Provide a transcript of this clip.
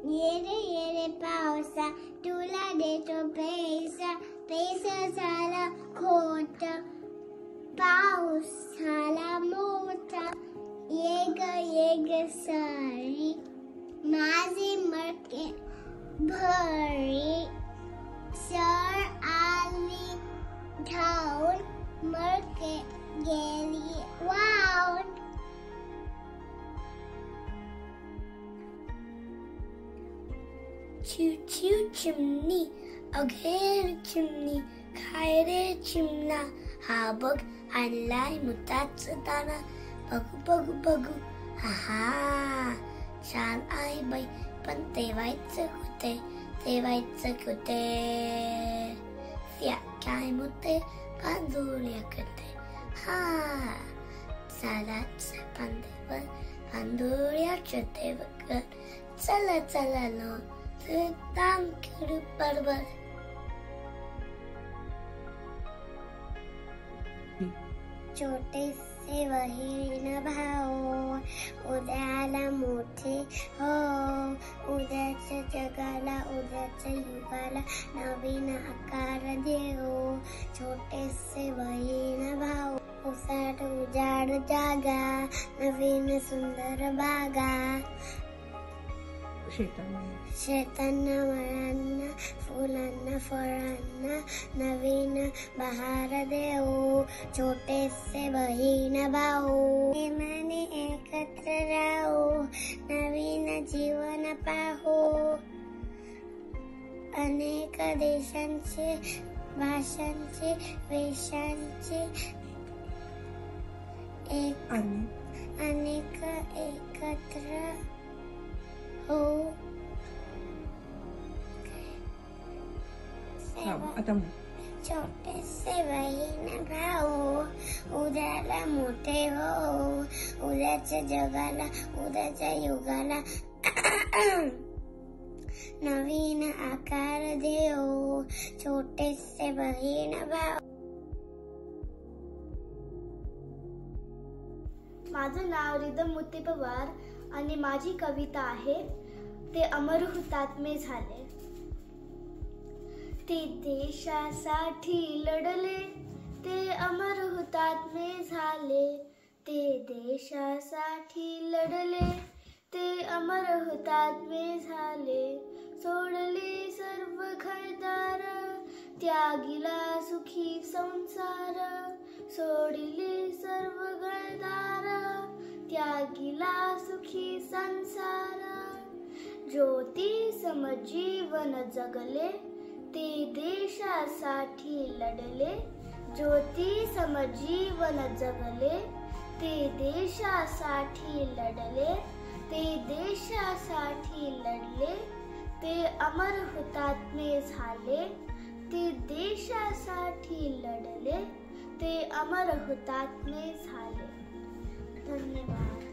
ये रे पावसा तुला देतो पैसा पैसा झाला खोटा पाऊस झाला मोठा ये ग सारी माझे मडके भरी सर आली धावून मडके गेली वाहून चिव चिव चिमणी अघेर चिमणी खाय रे चिमणा हा बघ आणलाय मुताचं दाणा बघू बघू बघू हा छान आहे बाई पण तेवायचं कुठे त्या काय मुते बांधुऱ्या करते हा चालाचं बांधेवर बांधुऱ्याच्या देवकर चला लो दाम करू बरोबर छोटे से बहीण भाऊ उद्याला मोठे हो उद्याच्या जगाला उद्याच्या युगाला नवीन आकार देऊ छोटे से बहीण भाऊ उसाट उजाड जागा नवीन सुंदर बागा शेतांना मळांना फुलांना फळांना नवीन बहार देऊ छोटेसे बहीण भाऊ प्रेमाने एकत्र राहू नवीन जीवन पाहू अनेक देशांचे भाषांचे वेशांचे अनेक एकत्र हो छोटे से बहीण भाऊ उद्याला मोठे हो उद्याच्या जगाला उद्याच्या युगाला नवीन आकार देऊ छोटे से बहीण भाऊ. माझं नाव रिदम मोती पवार आणि माझी कविता आहे ते अमर हुतात्मे झाले. ते देशासाठी लढले ते अमर हुतात्मे झाले. ते देशासाठी लढले ते अमर हुतात्मे झाले. सोडले सर्व घरदार त्यागिला सुखी संसार. सोडले सर्व घरदार त्यागिला सुखी संसार. ज्योती समजीवन जगले ते देशासाठी लढले. ज्योती समजीवन जगले ते देशासाठी लढले. ते देशासाठी लढले ते अमर हुतात्मे झाले. ते देशासाठी लढले ते अमर हुतात्मे झाले. धन्यवाद.